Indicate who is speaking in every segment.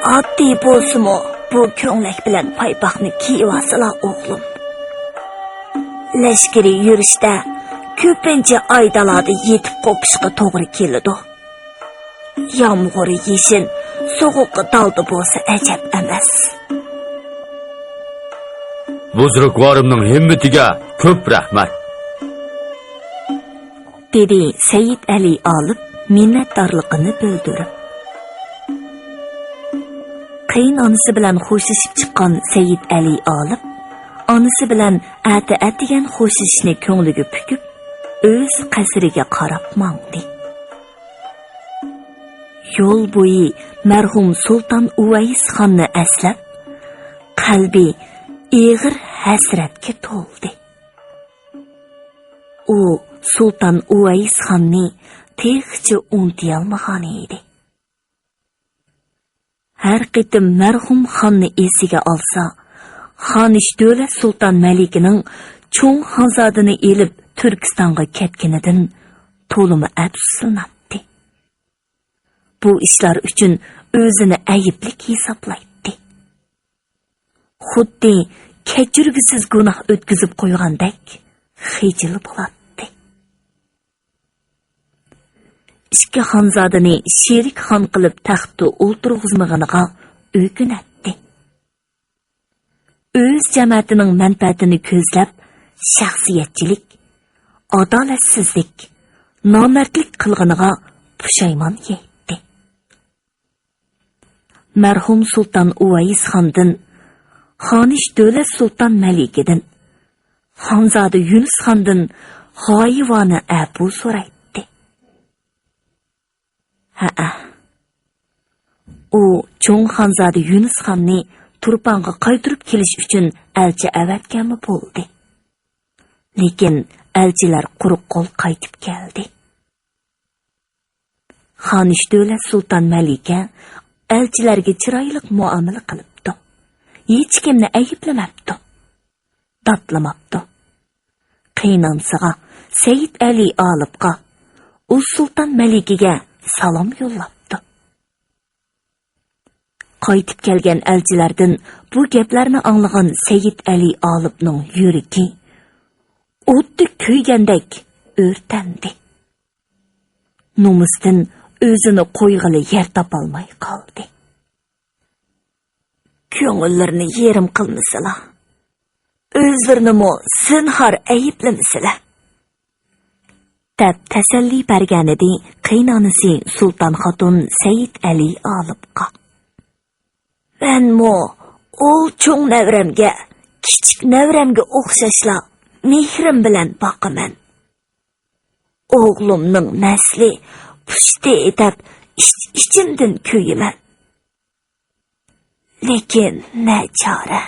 Speaker 1: Addi bolsumu bu köңlek bilen paypaqni kiyivasıla oğlum. Leşkeri yürüşte köpince aydaladı yetip kopuşqa toğri kelidi. Yağmurı yeşin, soğuqı daldı bolsa əcəb emas.
Speaker 2: Buzrukvarımның himmetiga köp rahmat.
Speaker 1: Dedi Seyit Ali alıp minnetdarlıqını bildirib. Qiyin anısı bilan xo'shishib chiqqan Seyit Ali alıp, anısı bilan ati-atigan xo'shishni ko'ngliga pukib, o'z qasriga qarab mangdi. Yo'l bo'yi marhum Sultan Uvays xonni eslab, qalbi ig'ir hasratga to'ldi. U Sultan Uvays xonni texchi unutolmagan edi. Har qitim marhum xonni esiga olsa, Xonish Davlat Sultan Malikining cho'ng xonzodini elib Turkistonga ketganidan to'limi afsuslanadi. Bu ishlar uchun o'zini ayiblik hisoblaydi. Xuddi kechirgisiz gunoh o'tkazib qo'ygandek xijil bo'ladi. Ikki xonzodini sherik xon qilib taxtda o'ltirg'izmaganiga o'kinadi. O'z jamoatining manfaatini ko'zlab, shaxsiyatchilik, adolatsizlik, nomardlik qilganiga pushaymon yetdi. Marhum Sultan Uvays xondan, Xonish Davlat Sultan Malikidan, Xonzoda Yunus xondan g'oyivona afu so'raydi. U cho'ng xonzoda Yunus xonni Turpanga qaytirib kelish uchun elchi avatganmi bo'ldi. Lekin elchilar quruq qo'l qaytib keldi. Xonish Davlat Sultan Malika elchilarga chiroyli muomala qilibdi. Hech kimni ayblamabdi, dodlamabdi. Qiynansiga Seyit Ali olibga, u Sultan Malikiga salom yo'llabdi. Qaytib kelgan elchilardan bu gaplarni anglagan Seyit Ali olibning yuragi o'tdi kuygandek o'rtandi. Nomusdan o'zini qo'yg'ili yer topolmay qoldi. Ko'ngillarni yerim qilmisizlar. O'zlarini zinhor ayblamisizlar. Deb tasalli berganida qiynonisi Sultan Xotun Seyit Ali olibga. Men o'l cho'ng navramga, kichik navramga o'xshashla mehrim bilan boqaman. O'g'limning nasli pushti etib ichimdan kuyman. Lekin nachora.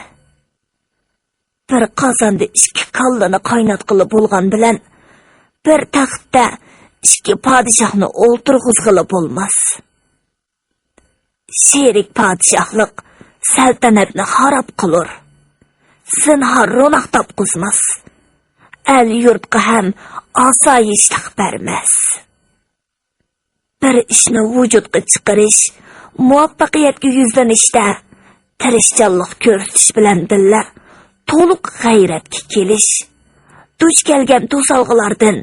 Speaker 1: Bir qozonda ikki kallani qaynatqili bo'lgan bilan bir taxtda ikki podshohni o'ltirg'izg'ili bo'lmas. Sherik podshohlik saltanatni xarob qilur. Zinhor ro'naq topqizmas. El yurtga ham osoyishlik bermas. Bir ishni vujudga chiqarish, muvaffaqiyatga yuzlanishda tirishchanlik ko'rsatish bilan billa to'liq g'ayratga kelish, duch kelgan to'salg'ilardan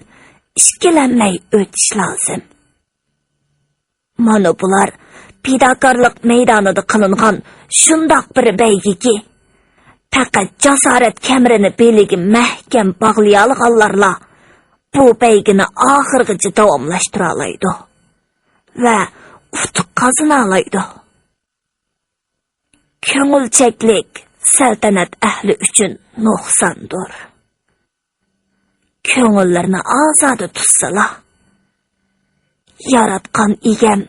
Speaker 1: ikkilanmay o'tish lozim. Mana bular fidokorlik maydonida qilingan shundoq bir baygiki, faqat jasorat kamrini beliga mahkam bog'lay olganlarla bu baygini oxirgacha davomlashtira oladi va utuq qozona oladi. Ko'ngilchaklik saltanat ahli uchun nuqsondir. Ko'ngillarni ozoda tutsalar, yaratgan egam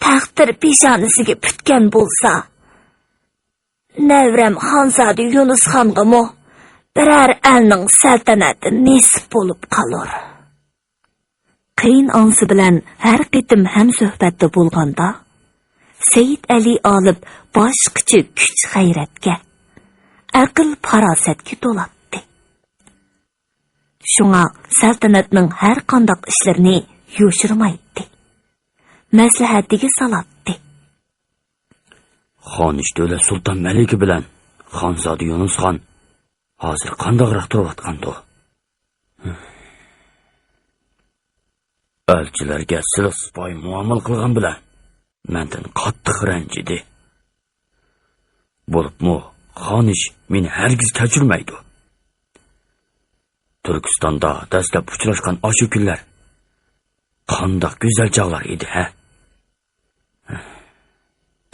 Speaker 1: taqdir peshonasiga putgan bo'lsa, Navram Xonzoda Yunus xonga biror elning saltanati nisb bo'lib qolur. Qiyin onsi bilan har qitim ham suhbatda bo'lganda, Seyit Ali olib boshqacha kuch g'ayratga, aql farosatga to'ladi. Shunga saltanatning har qanday ishlarini yo'shirmaydi. Maslahatiga salatdi.
Speaker 2: Xonish Davlat Sulton Maliki bilan Xonzoda Yunusxon hozir qandoqroq turayotgandi? Elchilarga silsipoy muomala qilgan bilan mendan qattiq ranjidi. Bo'libmi, Xonish meni hargiz kechirmaydi. Turkistonda dastlab uchrashgan oshu kunlar qandoq go'zal chog'lar edi, ha?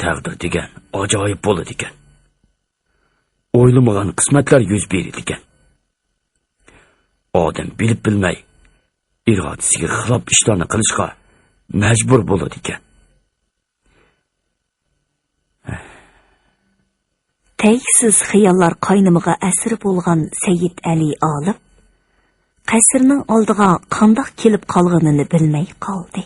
Speaker 2: Taqdir degan ajoyib bo'ladi ekan. O'ylamagan qismatlar yuz beradi ekan. Odam bilib bilmay irodasiga xilof ishlarni qilishga majbur bo'ladi ekan.
Speaker 1: Taysiz xiyollar qaynimiga asir bo'lgan Sayyid Ali olib, qasrning oldiga qandoq kelib qolganini bilmay qoldi.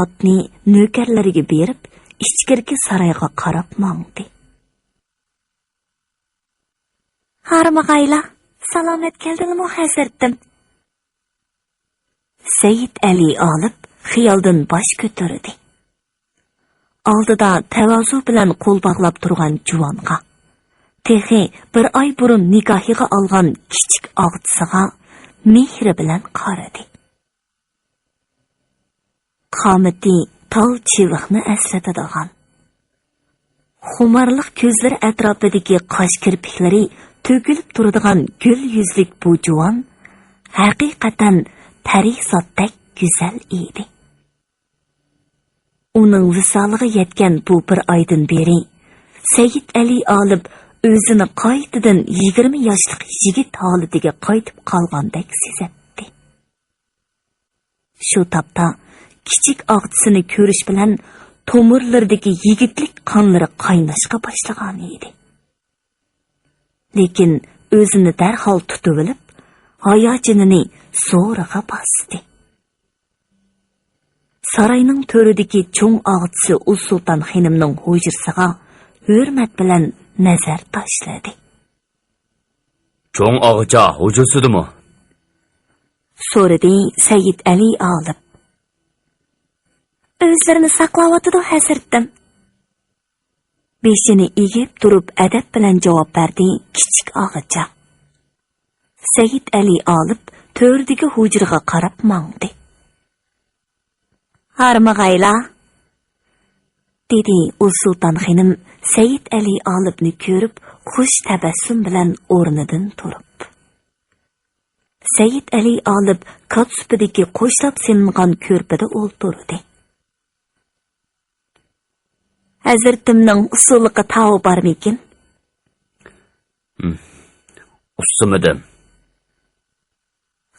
Speaker 1: Otni nökarlariga berib, ichkirki saroyga qarab mangdi. Harmag'ayla, salomat keldingmi hazratim? Sayyid Ali olib xiyoldan bosh ko'tardi. Oldida tavazu bilan qo'l bog'lab turgan juvonga, texi bir oy burun nikohiga olgan kichik og'chisiga mehri bilan qaradi. Qomati tol chiviqni eslatadigan. Xumarliq ko'zlar atrofidagi qosh kirpiklari to'kilib turadigan gul yuzlik bu juvon haqiqatan parizotdek go'zal edi. Uning visoliga yetgan bu bir oydan beri Sayyid Ali olib o'zini qaytadan 20 yoshlik yigit holatiga qaytib qolgandek sezatdi. Shu topda kichik og'chisini ko'rish bilan tomirlardagi yigitlik qonlari qaynashga boshlagan edi. Lekin o'zini darhol tutib olib, hayotinini so'riga bosdi. Sarayning to'ridagi cho'ng og'chisi Uz Sulton xonimning hujrasiga hurmat bilan nazar tashladi.
Speaker 2: Cho'ng og'cha hujrasidimi?
Speaker 1: So'radi Sayyid Ali olib. O'zlarini saqlayotdi hazratim. Beshini egib turib adab bilan javob berdi kichik og'cha. Sayyid Ali olib to'rdagi hujraga qarab mangdi. Harmag'ayla, dedi Uz Sulton xonim Sayyid Ali olibni ko'rib xush tabassum bilan o'rnidan turib. Sayyid Ali olib kotsupidagi qo'shlab selingan ko'rpada o'ltirdi. Hazratimning usuliga tavo bormikin?
Speaker 2: Usimidim.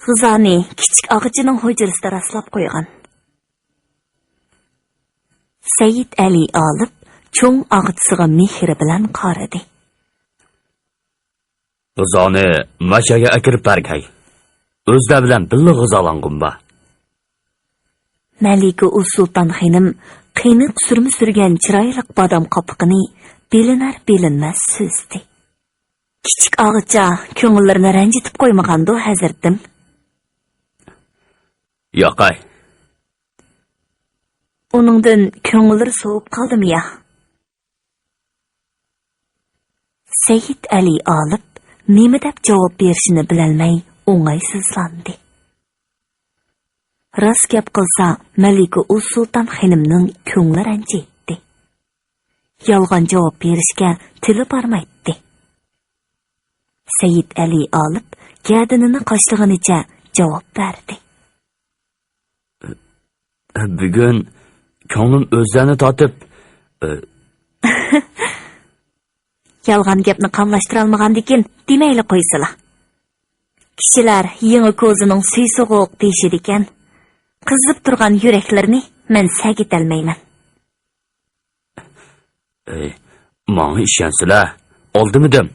Speaker 1: G'izani kichik og'achining hujrasida raslab qo'ygan. Sayyid Ali olib cho'ng og'chisiga mehri bilan qaradi.
Speaker 2: G'izoni mashaga akirib bergay. O'zda bilan billa g'izolang'imba.
Speaker 1: Malika Uz Sulton xonim qiyniq surma surgan chiroyli bodom qopiqini bilinar-bilinmas so'zdi. Kichik og'cha ko'ngillarni ranjitib qo'ymagandi hazratim.
Speaker 2: Yo'qay.
Speaker 1: Uningdan ko'ngillar sovib qoldimi ya? Sayyid Ali olib nima deb javob berishini bilolmay o'ng'aysizlandi. Rost gap qilsa, Malika Uz Sulton xonimning ko'ngli ranjitdi. Yolg'on javob berishga tili bormaydi. Sayyid Ali olib gadinini qoshlag'inicha javob berdi.
Speaker 2: Bugun ko'nglim o'zlarini totib,
Speaker 1: yolg'on gapni qamlashtira olmagandikin demayli qo'ysila. Kishilar yangi ko'zining suysug'uq deyishidi ekan. Qizib turgan yuraklarni men sagitolmayman.
Speaker 2: Menga ishonsizlar, oldimidim.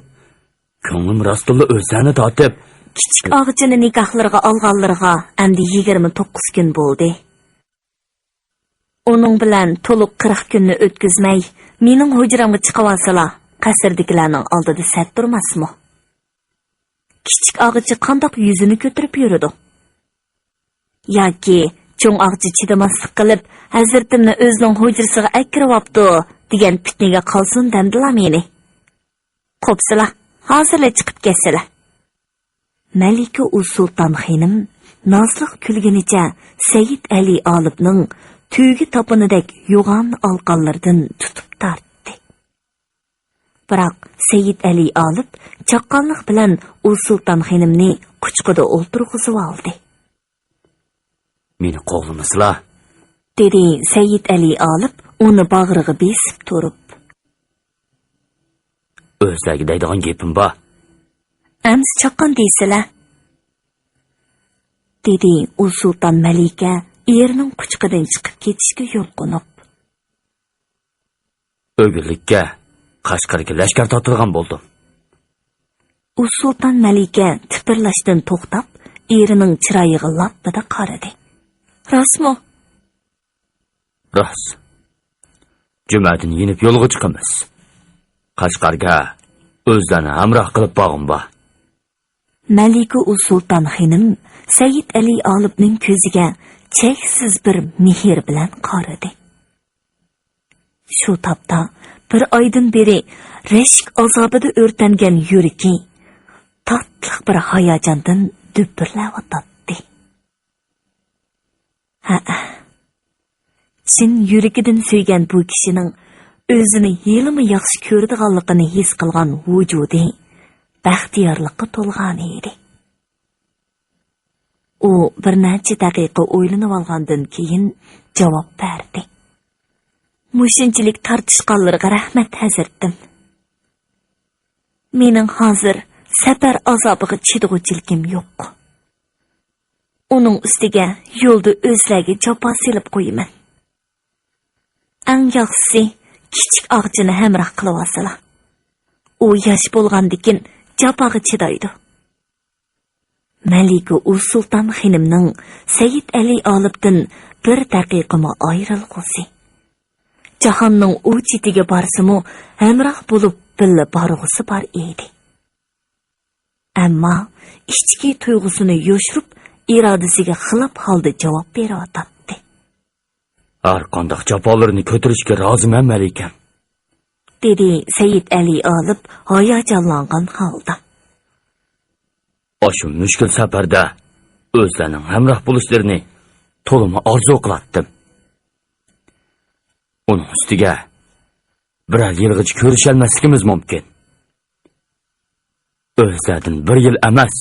Speaker 2: Ko'nglim rostilla o'zlarini totib,
Speaker 1: kichik og'chini nikohlariga olganlarga endi 29 kun bo'ldi. Uning bilan to'liq 40 kunni o'tkazmay, mening hujramga chiqib olsalar, qasrdagilarning oldida sat turmasmi? Kichik og'chi qandoq yuzini ko'tarib yuradi? Yoki cho'ng og'chi chidamaslik qilib, hazratimni o'zining hujrasiga akirib olibdi degan fitnaga qolsin demdilar meni. Qopsila, hozirla chiqib ketsalar. Malika Sulton xonim nazliq kulgunicha Said Ali Olibning tüygi tapınidek yo'g'on alqanlardan tutib tortdi. Biroq Said Ali Olib chaqqonlik bilan Sulton xonimni quchqida o'ltirg'izib oldi.
Speaker 2: Meni qo'g'limisizlar?
Speaker 1: Dedi Said Ali Olib uni bag'riga besib turib.
Speaker 2: O'zlagi deydigan gapim bor.
Speaker 1: Ams chaqqon deysizlar. Dedi Sulton Malika erining quchqidan chiqib ketishga yo'l qo'nib.
Speaker 2: O'g'irlikka Qashqarga lashkar tortilgan bo'ldim.
Speaker 1: Sulton Malika tipirlashdan to'xtab, erining chiroyiga lappida qaradi. Rostmi?
Speaker 2: Rost. Jumadan yenib yo'lga chiqamiz. Qashqarga o'zlarini hamroh qilib borg'im bor.
Speaker 1: Malika Sulton xonim Said Ali Olibning ko'ziga cheksiz bir mehr bilan qaradi. Shu topda bir oydan beri rashk azobida o'rtangan yuragi tatliq bir hayajondan duppirlayotdi. Chin yuragidan suygan bu kishining o'zini yelimi yaxshi ko'radiganligini his qilgan vujudi baxtiyorlikqa to'lgan edi. U bir necha daqiqa o'ylanib olgandan keyin javob berdi. Mushunchalik tartishqanlarga rahmat hazratim. Mening hozir safar azobiga chidag'uchilikim yo'q. Uning ustiga yo'lda o'zlariga jafo silib qo'yaman. Eng yaxshisi kichik og'jini hamroh qilib olsalar. U yosh bo'lgandikin jafoga chidaydi. Malika Sulton xonimning Said Ali Olibdan bir daqiqami ayrilg'usi. Jahonning u chetiga borsimi hamroh bo'lib billa borg'usi bor edi. Ammo ichki tuyg'usini yoshirib, irodasiga xilof holda javob beryotdi.
Speaker 2: Har qanday jafolarni ko'tarishga roziman Malika.
Speaker 1: Dedi Said Ali Olib hayajonlangan holda.
Speaker 2: Shu mushkul safarda o'zlarining hamroh bo'lishlarini to'limi orzu qilatdim. Uning ustiga birar yilgacha ko'risholmasligimiz mumkin. O'zlaridan bir yil emas,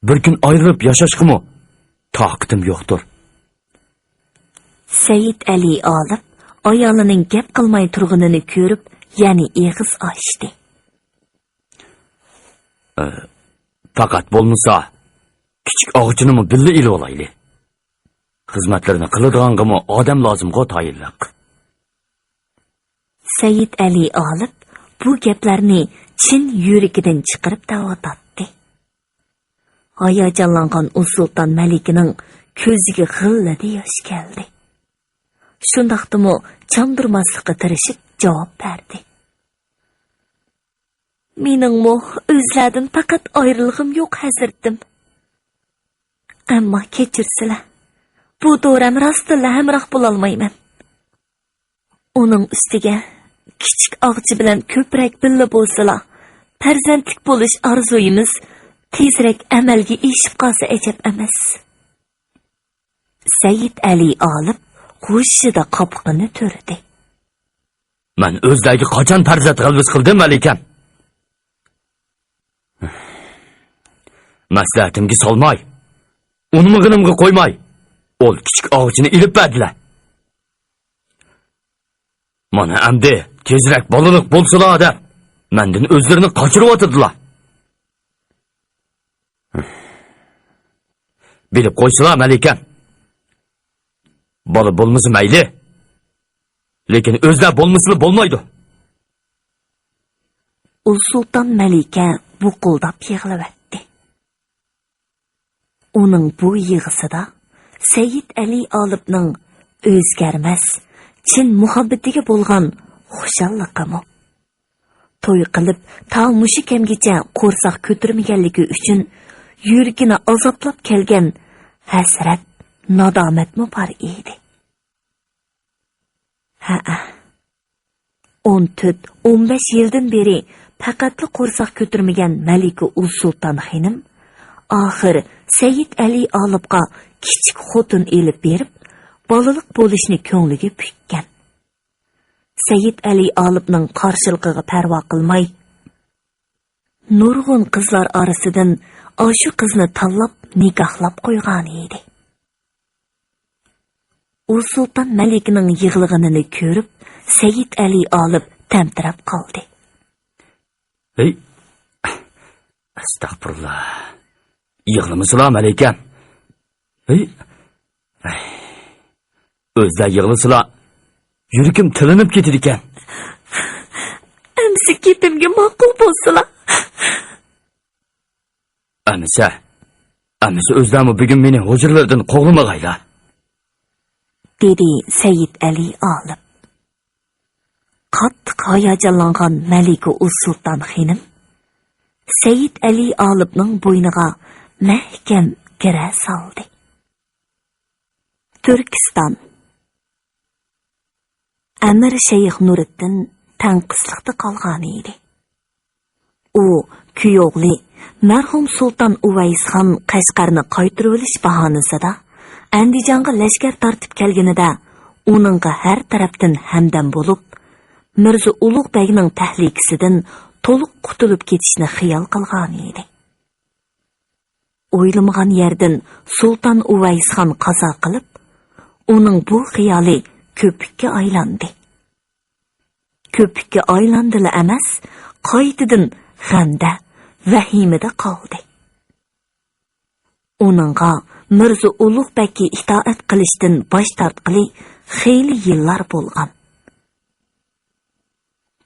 Speaker 2: bir kun ayrilib yashashqimi toqatim yo'qdir.
Speaker 1: Said Ali Olib ayolining gap qilmay turganini ko'rib, yana eg'iz ochdi.
Speaker 2: Faqat bo'lmasa, kichik og'ichinimi billa ilib olayli. Xizmatlarini qiladiganmi odam lozimga tayinliq.
Speaker 1: Said Ali Olib bu gaplarni chin yuragidan chiqarib da'vatdi. Hayajonlangan Sulton Malikaning ko'ziga g'illadi yosh keldi. Shundaqdimi chandirmaslikqa tirishib javob berdi. Meningmi o'zlardan faqat ayrilg'im yo'q hazratim. Ammo kechirsizlar. Bu do'ram rostilla hamroh bo'la olmayman. Uning ustiga kichik og'chi bilan ko'prak billa bo'lsalar, farzandlik bo'lish orzuyimiz tezroq amalga eshib qolsa ajab emas. Said Ali Olib g'ushida qopqini turdi.
Speaker 2: Men o'zlariga qachon farzand g'alvis qildim Malikam? Maslahatimga solmay, unimi g'inimga qo'ymay, ol kichik og'chini ilib berdilar. Mana endi tezroq bolalik bo'lsalar deb mendan o'zlarini qochirib o'tirdilar. Bilib qo'ysalar Malikam. Bola bo'lmasa mayli, lekin o'zlar bo'lmasa bo'lmaydi.
Speaker 1: Sulton Malika buquldab yig'layotdi. Uning bu yig'isida Said Ali Olibning o'zgarmas, chin muhabbatiga bo'lgan xushalliqimi. To'y qilib, ta mushi kamgacha qo'rsoq ko'tirmaganligi uchun yuragini azoblab kelgan hasrat, nadomatmi bor edi. 14-15 yildan beri faqatli qo'rsoq ko'tarmagan Malika Ul Sulton xonim oxir Sayyid Ali Olibga kichik xotin elib berib, bolalik bo'lishni ko'ngliga pukkan. Sayyid Ali Olibning qarshilig'iga parvo qilmay, nurg'un qizlar orasidan shu qizni tanlab nikohlab qo'ygan edi. U sulton Malikaning yig'lig'ini ko'rib, Sayyid Ali Olib tamtirab qoldi.
Speaker 2: Ey, astag'firullah. Yig'limisizlar Malikam? Ey, o'zlar yig'lisizlar. Yuragim tilinib ketdi ekan.
Speaker 1: Amsi ketimga ma'qul bo'lsalar.
Speaker 2: Amisi o'zlami bugun meni hujurlardan qo'g'limag'aylar.
Speaker 1: Dedi Sayyid Ali Olib. Qattiq hayajonlangan Malika Ul Sulton xonim Sayyid Ali Olibning bo'yniga mahkam gira soldi. Turkiston. Amir Shayx Nuriddin tanqisliqda qolgan edi. U kuyovli marhum Sulton Uvaysxon Qashqarni qaytirib olish bahonasida Andijonga lashkar tortib kelganida uningga har tarafdan hamdam bo'lib, Mirzo Ulug' Begning tahlikasidan to'liq qutulib ketishni xiyol qilgan edi. O'ylamagan yerdan Sulton Uvaysxon qazo qilib, uning bu xiyoli ko'pikka aylandi. Ko'pikka aylandila emas, qaytadan g'amda, vahimada qoldi. Uningga Mirzo Ulug' Begga itoat qilishdan bosh tortqili xeyli yillar bo'lgan.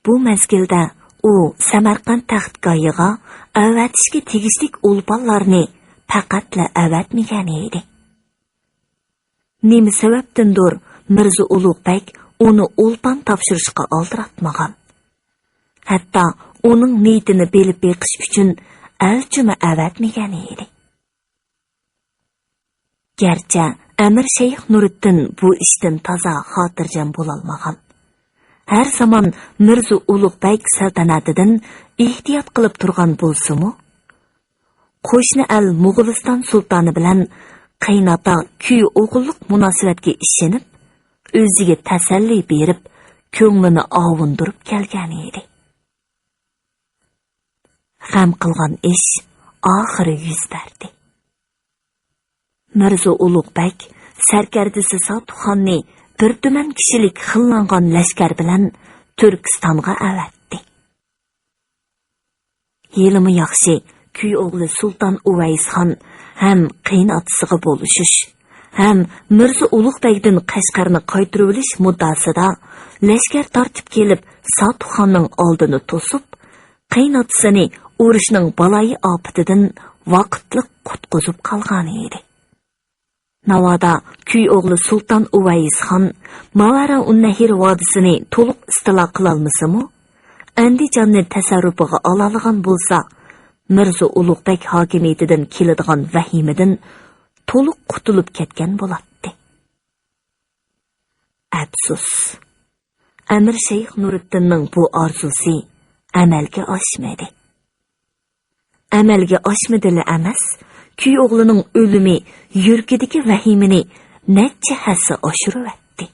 Speaker 1: Bu mezgilda u Samarqand taxtgoyiga avatishga tegishlik ulponlarni faqatla avatmagan edi. Nima sababdandir Mirzo Ulug' Beg uni ulpon topshirishga oldiratmagan. Hatto uning niyatini bilib beqish uchun alchuma avatmagan edi. Gerçi Amir Shayx Nuriddin bu ishdan toza xotirjam bo'lolmagan. Har zaman Mirzo Ulug' Beg saltanatidan ehtiyot qilib turgan bo'lsa-mu, qo'shni al Mo'g'uliston sultoni bilan qaynota kuy o'g'illik munosabatga ishinib, o'ziga tasalli berib, ko'nglini ovundirib kelgan edi. G'am qilgan ish oxiri yuz berdi. Mirzo Ulug' Beg sarkardisi Sotuxonni bir tuman kishilik xillangan lashkar bilan Turkistonga avatdi. Yelimi yaxshi kuy o'g'li Sulton Uvaysxon ham qiynotisiga bo'lishish, ham Mirzo Ulug' Begdan Qashqarni qaytirib olish muddasida lashkar tortib kelib Sotuxonning oldini to'sib, qiynotisini urushning baloyi ofatidan vaqtli qutqizib qolgan edi. Navoda kuy o'g'li Sulton Uvaysxon Mavara un-Nahir vodisini to'liq istilo qilolmasa-mu, Andijonni tasarrufiga oladigan bo'lsa, Mirzo Ulug' Beg hokimiyatidan keladigan vahimadan to'liq qutulib ketgan bo'ladi. Afsus. Amir Shayx Nuriddinning bu orzusi amalga oshmadi. Amalga oshmadili emas, kuy o'g'lining o'limi yurkidagi vahimini necha hassa oshiribdi.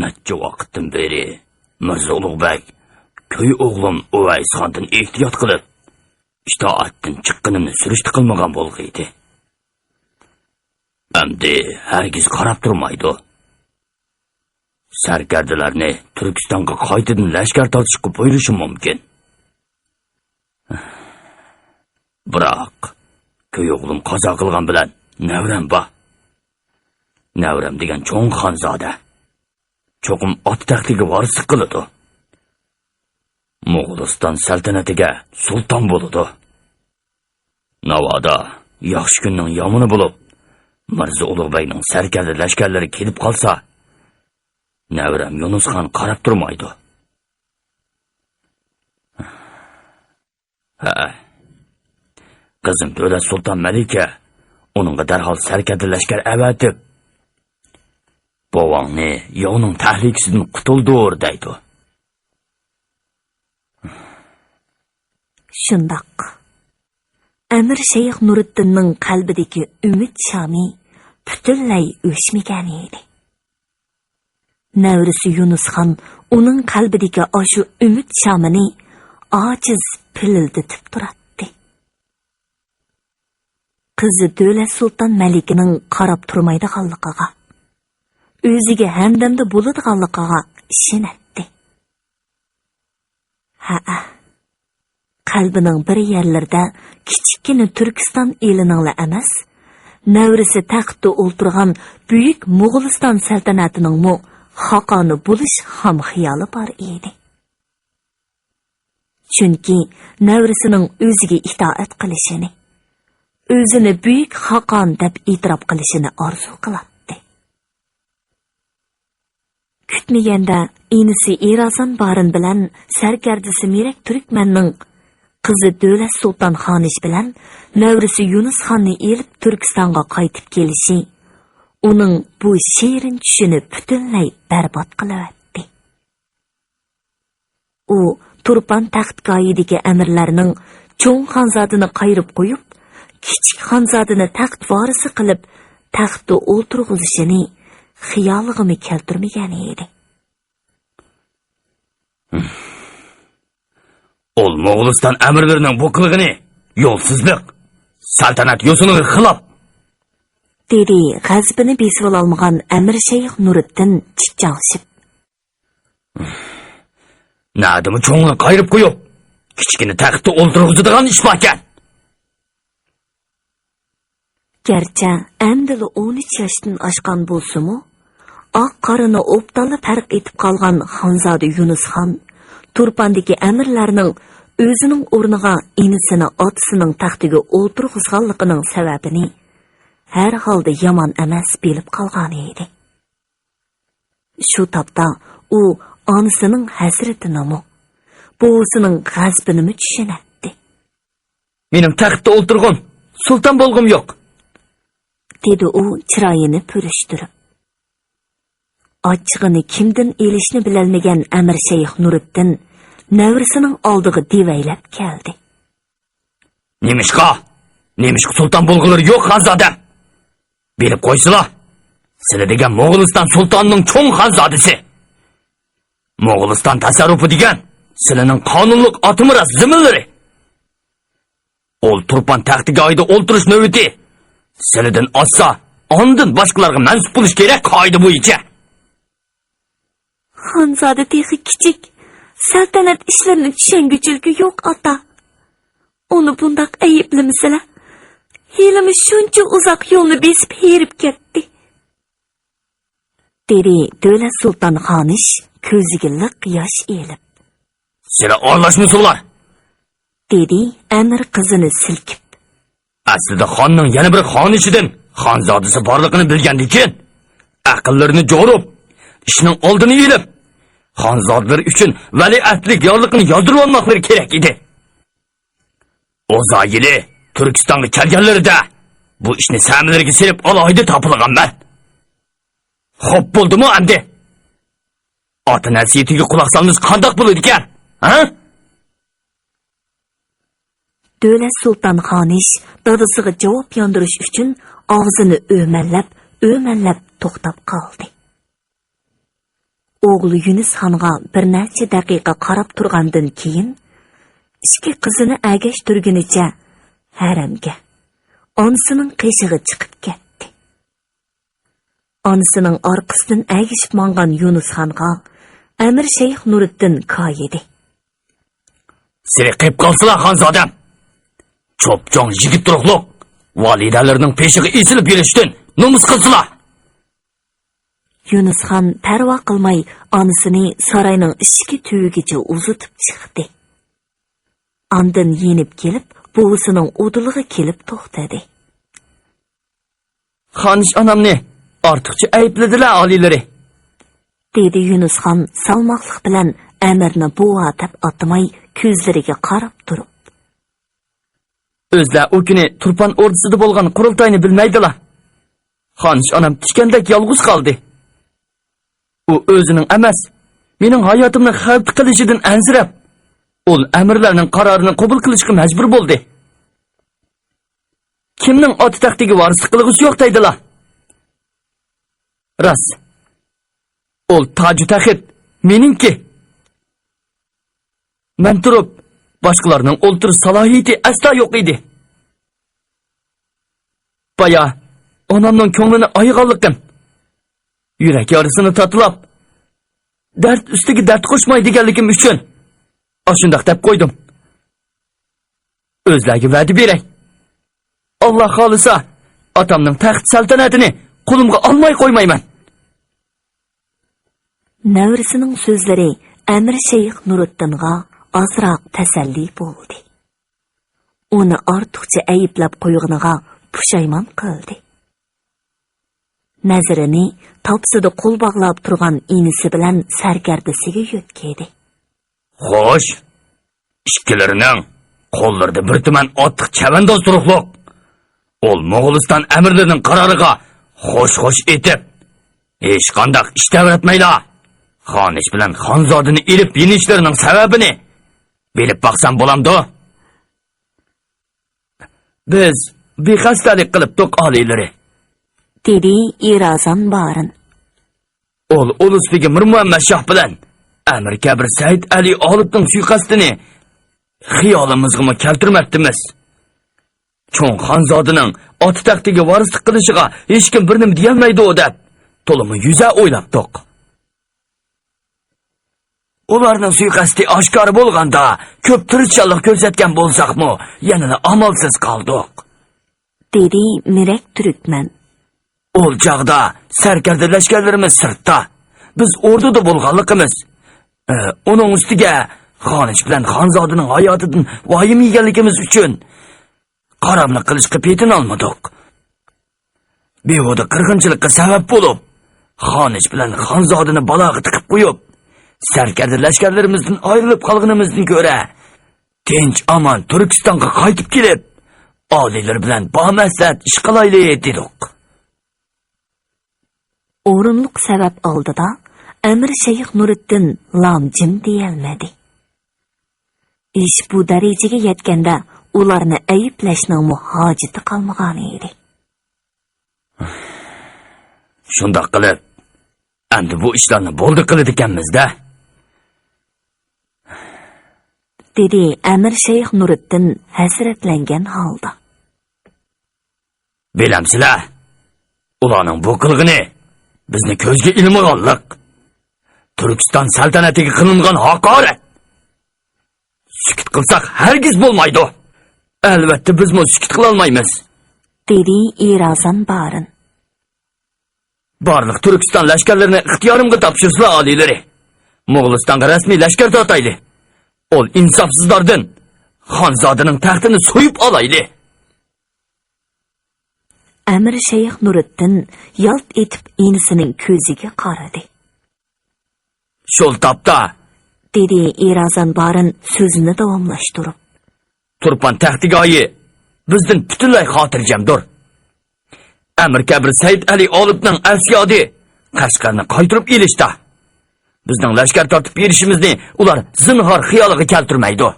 Speaker 2: Necha vaqtdan beri Mirzo Ulug' Beg kuy o'g'lim Uvaysxondan ehtiyot qilib, itoatdan chiqqanimni surishti qilmagan bo'lg'iydi. Endi hargiz qarab turmaydi. Sarkardalarni Turkistonga qaytadan lashkar tortishga buyurishi mumkin. Biroq kuy o'g'lim qazo qilgan bilan Navram bor. Navram degan cho'ng xonzoda. Cho'qim ot taxtiga varislik qiladi. Mo'g'uliston saltanatiga sulton bo'ladi. Navoda yaxshi kunning yomoni bo'lib, Mirzo Ulug' Begning sarkarda lashkarlari kelib qolsa, Navram Yunusxon qarab turmaydi. Qizim Davlat Sulton Malika uningga darhol sarkarda lashkar avatib, Bovangni yovning tahlikasidan qutuldur deydi.
Speaker 1: Shundoq. Amir Shayx Nuriddinning qalbidagi umid shami butunlay o'chmagan edi. Navrisi Yunusxon uning qalbidagi oshu umid shamini ojiz pilildatib turardi. Qizi Davlat Sulton Malikining qarab turmaydiganligiga, o'ziga hamdamda bo'ladiganligiga ishonardi. Ha, qalbining bir yerlarida kichikina Turkiston elining emas, navrisi taxtda o'ltirgan buyuk Mo'g'uliston saltanatining mu xaqoni bo'lish ham xiyoli bor edi. Chunki navrisining o'ziga itoat qilishini, o'zini buyuk xaqon deb e'tirof qilishini orzu qiladi. Kutmaganda inisi Erazon Barin bilan sarkardisi Mirak Turkmanning qizi Davlat Sulton Xonish bilan navrisi Yunus xonni elib Turkistonga qaytib kelishi uning bu shirin tushini butunlay barbod qilyapti. U Turpan taxtgoyidagi amirlarning cho'ng xonzodini qayirib qo'yib, kichik xonzodini taxt vorisi qilib taxtda o'ltirg'izishini xiyoliga keltirmagan edi.
Speaker 2: Ol Mo'g'uliston amirlarining bu qilg'ini yo'lsizlik, saltanat yo'siniga xilof.
Speaker 1: Dedi g'azbini besib olmagan Amir Shayx Nuriddin chiqchangshib.
Speaker 2: Nadimi cho'ngni qayirib qo'yib, kichkina taxtda o'ltirg'izadigan ish bor ekan.
Speaker 1: Gerçi endili 13 yaşdan aşkan bolsumu, oq qorini o'ptali farq etib qolgan Xonzoda Yunusxon Turpandagi amirlarning o'zining o'rniga inisini otasining taxtiga o'ltirg'izganligining sababini har holda yomon emas bilib qolgan edi. Shu topda u onasining hasratini, buvisining g'azbini tushunadi.
Speaker 2: Mening taxtda o'ltirgan sulton bo'lg'im yo'q,
Speaker 1: dedi u chiroyini purishtirib. Ochig'ini kimdan elishni bilolmagan Amir Shayx Nuriddin navrisining oldiga devaylab keldi.
Speaker 2: Nemishqa sulton bo'lg'ilari yo'q xonzodam. Berib qo'ysilar. Sizlar degan Mo'g'uliston sultonining cho'ng xonzodasi. Mo'g'uliston tasarrufi degan sizlarning qonunliq otimiras ziminlari. Ol Turpan taxtigoyida o'ltirish navbati sizlardan ossa, ondan boshqalarga mansub bo'lish kerak qoida bo'yicha.
Speaker 1: Xonzoda texi kichik, saltanat ishlarini tushunguchiligi yo'q ota. Uni bundaq ayiblamisilar? Hilimiz shuncha uzoq yo'lni besib herib ketdi. Dedi Davlat Sulton Xonish ko'ziga liq yosh elib.
Speaker 2: Sizlar aralashmasizlar,
Speaker 1: dedi Amir qizini silkib.
Speaker 2: Aslida xonning yana bir xonishidan xonzodasi borligini bilgandan keyin aqllarini jo'rib, ishning oldini olib, xonzodlar uchun valiahtlik yorliqini yozdirib olmoqlari kerak edi. O'zoyili Turkistonga kelganlarida bu ishni samilarga serib alohida topilganman. Xo'p bo'ldimi endi? Ota nasihatiga quloq solsangiz qandoq bo'ladi ekan? Ha?
Speaker 1: Davlat Sulton Xonish dadasiga javob yondirish uchun og'zini o'mallab to'xtab qoldi. O'g'li Yunusxonga bir necha daqiqa qarab turgandan keyin ikki qizini agashtirgunicha haramga onasining qishig'i chiqib ketdi. Onasining orqasidan agishib mongan Yunusxonga Amir Shayx Nuriddin koyidi.
Speaker 2: Seni qilib qolsalar xonzodam. Cho'pchong yigit turuqliq validalarning peshiga esilib yurishdan nomus qilsalar.
Speaker 1: Yunusxon parvo qilmay onasini saroyning ishki tuyigicha uzatib chiqdi. Ondan yenib kelib, buvisining o'diliga kelib to'xtadi.
Speaker 2: Xonish onamni ortiqcha aybladilar oliylari,
Speaker 1: dedi Yunusxon salmoqlik bilan Amirni buva deb atmay ko'zlariga qarab turib.
Speaker 2: O'zlar u kuni Turpan o'rdisida bo'lgan qurultoyni bilmaydilar. Xonish onam tikandek yolg'iz qoldi. u o'zining emas, mening hayotimni xavf qilishidan ansirab, ol amirlarning qarorini qabul qilishga majbur bo'ldi. Kimning oti taxtiga varislik qilg'usi yo'q deydilar. Ras. Ol taju taxit meningki. Men turib, boshqalarning o'ltirish salohiyati asla yo'q edi. Baya onamning ko'nglini oyg'anliqim. Yurak yarasini tatlab, dard ustiga dard qo'shmay deganligim uchun ashundaq deb qo'ydim. O'zlariga va'da beray. Alloh xolisa, otamning taxt saltanatini qo'limga olmay qo'ymayman.
Speaker 1: Navrisining so'zlari Amir Shayx Nuriddinga ozroq tasalli bo'ldi. Uni ortiqcha ayblab qo'yg'iniga pushaymon qildi. Nazarini topsida qo'l bog'lab turgan inisi bilan sargardasiga yo'tkaydi.
Speaker 2: Xo'sh, ikkilarining qo'llarida bir tuman otliq chavandoz turuqliq. Ol Mo'g'uliston amirlarining qaroriga xo'sh etib, hech qanday ish davratmaylar. Xonish bilan xonzodini ilib yenishlarining sababini bilib baqsam bo'lamdi. Biz bexastalik qilib to'q oliylari,
Speaker 1: dedi Irazon Barin.
Speaker 2: Ol Ulusligi Mir Muhammad Shoh bilan Amir Kabir Said Ali Olibning suiqasdini xiyolimizga keltirmoqdimiz. Cho'ng xonzodining oti taxtiga varislik qilishiga hech kim bir nima deyolmaydi deb to'limi yuza o'ylabdiq. Ularning suiqasdi oshkor bo'lganda ko'p tirishchilik ko'rsatgan bo'lsaqmi, yana amalsiz qoldik,
Speaker 1: dedi Mirak Turkman.
Speaker 2: Ol chaqda sarkarda lashkarlarimiz sirtda, biz o'rdada bo'lganligimiz, uning ustiga Xonish bilan xonzodining hayotidan voyim yeganligimiz uchun qarorlik qilishga petin olmadik. Behuda qirg'inchilikqa sabab bo'lib, Xonish bilan xonzodini balog'i tiqib qo'yib, sarkarda lashkarlarimizdan ayrilib qolganimizdan ko'ra, tinch aman Turkistonga qaytib kelib, oliylar bilan bamaslahat ish qilaylik dedik.
Speaker 1: O'rinliq sabab oldida Amir Shayx Nuriddin lamjim deyolmadi. Ish bu darajaga yetganda ularni ayblashning hojati qolmagan edi.
Speaker 2: Shundoq qilib, endi bu ishlarni bo'ldi qiladi ekanmiz-da,
Speaker 1: dedi Amir Shayx Nuriddin hasratlangan holda.
Speaker 2: Bilamsizlar, ularning bu qilg'ini bizni ko'zga ilmaganlik, Turkiston saltanatiga qilingan haqorat. Sukut qilsak hargiz bo'lmaydi. Albatta biz sukut qila olmaymiz,
Speaker 1: dedi Irazon Barin.
Speaker 2: Barliq Turkiston lashkarlarini ixtiyorimga topshirsa oliylari, Mo'g'ulistonga rasmiy lashkar tortayli. Ol insofsizlardan xonzodining taxtini so'yib olayli.
Speaker 1: Amir Shayx Nuriddin yalt etib inisining ko'ziga qaradi.
Speaker 2: Shol topda,
Speaker 1: dedi Irazon Barin so'zini davomlashtirib.
Speaker 2: Turpan taxtigoyi bizdan butunlay xotirjamdir. Amir Kabir Said Ali Olibning asyodi Qashqarni qaytirib elishda. Bizning lashkar tortib berishimizni ular zinhor xiyoliga keltirmaydi.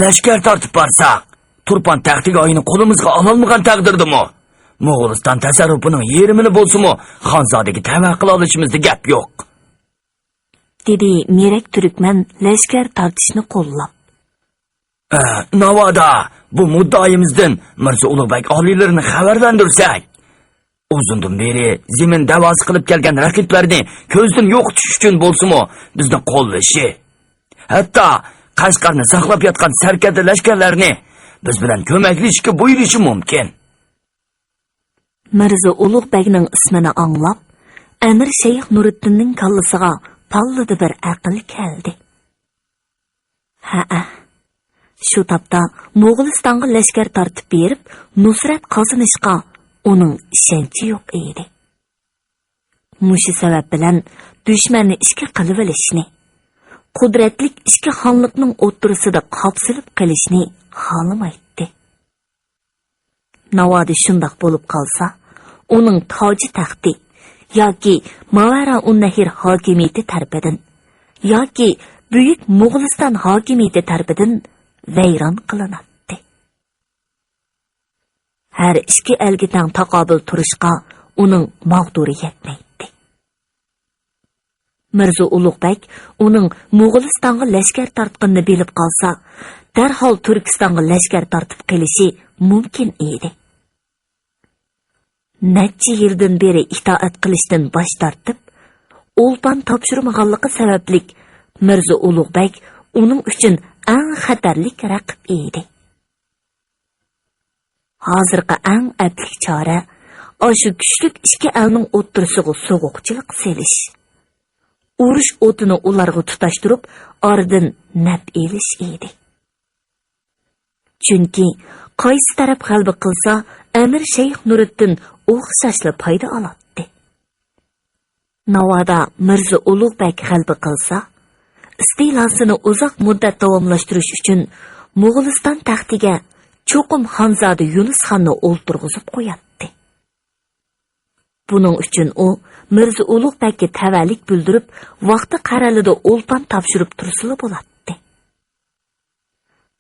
Speaker 2: Lashkar tortib borsak, Turpan taxtigoyini qo'limizga ololmagan taqdirdimi, Mo'g'uliston tasarrufining yerimini bo'lsa-mu, xonzodiga tavakkul olishimizda gap yo'q,
Speaker 1: dedi Mirak Turkman lashkar tortishni qo'llab.
Speaker 2: Navoda bu muddaoyimizdan Mirzo Ulug'bek oliylarini xabarlantirsak, uzundan beri zimin davosi qilib kelgan raqiblarni ko'zdan yo'qotish uchun bo'lsa-mu, bizni qo'llashi, hatto Qashqarni saqlab yotgan sarkarda lashkarlarni biz bilan ko'maklashishga buyurishi mumkin.
Speaker 1: Mirzo Ulug'bekning ismini anglab, Amir Shayx Nuriddinning kallasiga pallida bir aql keldi. Ha, shu topda Mo'g'ulistonga lashkar tortib berib, nusrat qozonishga uning ishonchi yo'q edi. Mushi sabab bilan dushmanni ishga qilib olishni, qudratlik ishga xonlikning o'ttirisida qopsilib qilishni xohlamaydi. Navoda shundoq bo'lib qolsa, uning toji taxti yoki Mavara-un-Nahir hokimiyati tarafidan yoki Buyuk Mo'g'uliston hokimiyati tarafidan vayron qilinadi. Har ikki elga tang taqobil turishqa uning maqduri yetmaydi. Mirzo Ulug'bek uning Mo'g'ulistonga lashkar tortqanini bilib qolsa, darhol Turkistonga lashkar tortib qelishi mumkin edi. Necha yildan beri itoat qilishdan bosh tortib, o'lpan topshirmaganligi sababli Mirzo Ulug'bek uning uchun eng xatarlik raqib edi. Hozirgi eng atlik chora o'sha kuchlik ikki elning o'ttirisiga so'g'uqchilik selish. Urush o'tini ularga tutashtirib, oradan naf elish edi. Chunki qaysi taraf g'alaba qilsa, Amir Shayx Nuriddin o'xshashli foyda oladi. Navoda Mirzo Ulug'bek g'alaba qilsa, istilosini uzoq muddat davomlashtirish uchun Mo'g'uliston taxtiga cho'qim Xonzoda Yunus xonni o'ltirg'izib qo'yadi. Buning uchun u Mirzo Ulug'bekka tavallik bildirib, vaqti qaralida o'lpan topshirib tursili bo'ladi.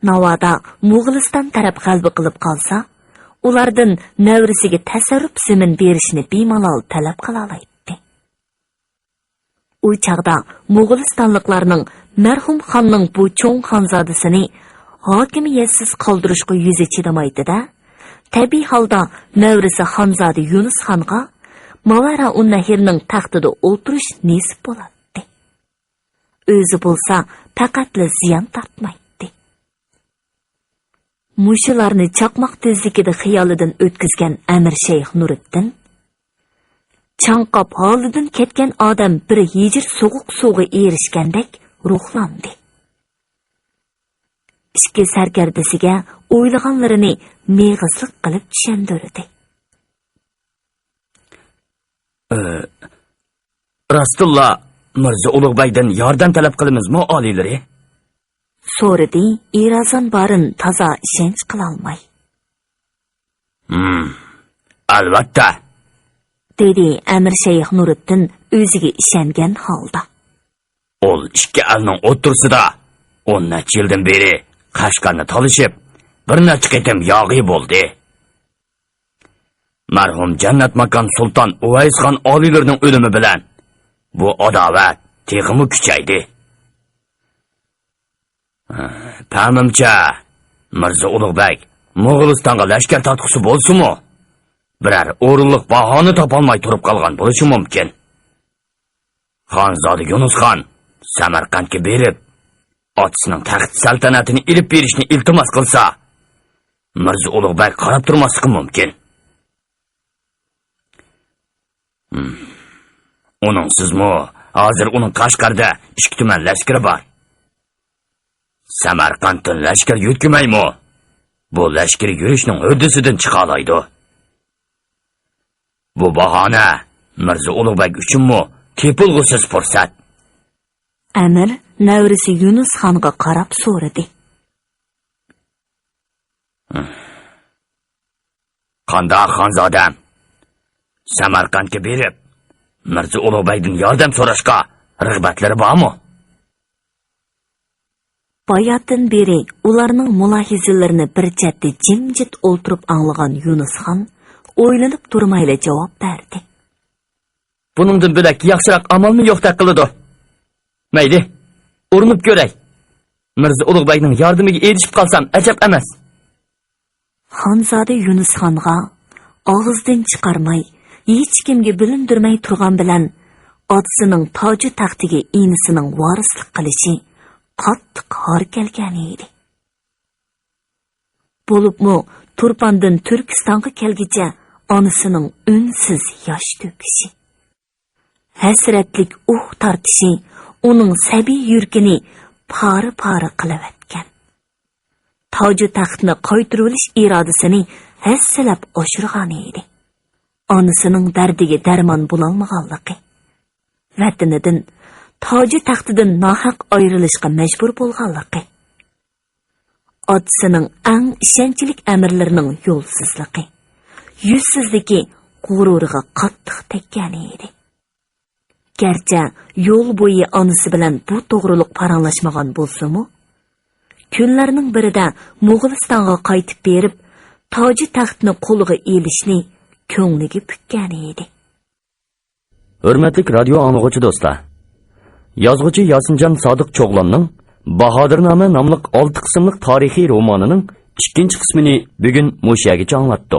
Speaker 1: Navoda Mo'g'uliston taraf g'alaba qilib qolsa, ulardan navrisiga tasarruf zimin berishni bemalol talab qila oladi. U chaqda Mo'g'ulistonliklarning marhum xonning bu cho'ng xonzodasini hokimiyatsiz qoldirishga yuzi chidamaydi-da, tabiiy holda navrisi Xonzoda Yunus xonga Mavara-un-Nahirning taxtida o'tirish nasib bo'ladi. O'zi bo'lsa faqatla ziyon tortmaydi. Mushularni chaqmoq tezligida xiyolidan o'tkazgan Amir Shayx Nuriddin chanqob holidan ketgan odam bir yejir so'g'uq suvga erishgandek ruhlandi. Ikki sarkardasiga o'ylaganlarini meg'izlik qilib tushundirdi.
Speaker 2: Rasululloh Mirzo Ulug'bekdan yordam talab qilamizmi, oliylari?
Speaker 1: So'radi Irazon barin toza ishonch qila olmay.
Speaker 2: Albatta,
Speaker 1: dedi Amir Shayx Nuriddin o'ziga ishongan holda.
Speaker 2: Ol ikki elning o'ttirsida 10 necha yildan beri Qashqarni talishib, bir necha qitim yog'i bo'ldi. Marhum Jannat makon Sulton Uvaysxon oliylarining o'limi bilan bu adovat texmi kuchaydi. Ta'mimcha Mirzo Ulug'bek Mo'g'ulistonga lashkar tortqusi bo'lsa-mu, biror o'rinliq bahona topolmay turib qolgan bo'lishi mumkin. Xonzoda Yunus xon Samarqandga berib, otasining taxt saltanatini ilib berishni iltimos qilsa, Mirzo Ulug'bek qarab turmasligi mumkin. Uning sizmi, hozir uning Qashqarda 2 tuman lashkari bor. Samarqanddan lashkar yutkimaymi? Bu lashkar yurishning huddisidan chiqa oladi. Bu bahona Mirzo Ulug'bek uchunmi tepilg'usiz fursat.
Speaker 1: Amir navrisi Yunus xonga qarab so'radi.
Speaker 2: Qandoq xonzodam? Samarqandga berib, Mirzo Ulug'bekdan yordam so'rashga rag'batlari bormi?
Speaker 1: Bayatdan beri ularning mulohizalarini bir chetda jimjit o'ltirib anglagan Yunus xon o'ylanib turmayla javob berdi.
Speaker 2: Buningdan bo'lak yaxshiroq amalmi yo'qdek qiladi. Mayli, urinib ko'ray. Mirzo Ulug'bekning yordamiga erishib qolsam ajab emas.
Speaker 1: Xonzoda Yunus xonga og'izdan chiqarmay, hech kimga bilindirmay turgan bilan otasining toji taxtiga inisining varislik qilishi qattiq xor kelgan edi. Bo'libmi Turpandan Turkistonga kelgicha onasining unsiz yosh to'kishi, hasratlik tortishi uning sabiy yurkini pari-pari qilib etgan. Toji taxtni qaytirilish irodasini hassalab oshirgan edi. Onasining dardiga darmon bo'lolmaganligi, vatanidan, toji taxtidan nohaq ayrilishga majbur bo'lganligi, otasining eng ishonchli amirlarining yo'lsizligi, yuzsizligi g'ururiga qattiq tekkan edi. Gerçi yo'l bo'yi onasi bilan bu to'g'riliq paranglashmagan bo'lsa-mu, kunlarning birida Mo'g'ulistonga qaytib berib, toji taxtni qo'liga elishni ko'ngliga pukkan edi.
Speaker 2: Hurmatli radio anglag'uvchi do'stlar. Yozuvchi Yosinjon Sodiq Cho'g'lonning Bahodirnoma nomli 6 qismlik tarixiy romanining ikkinchi qismini bugun mushagicha anglatdik.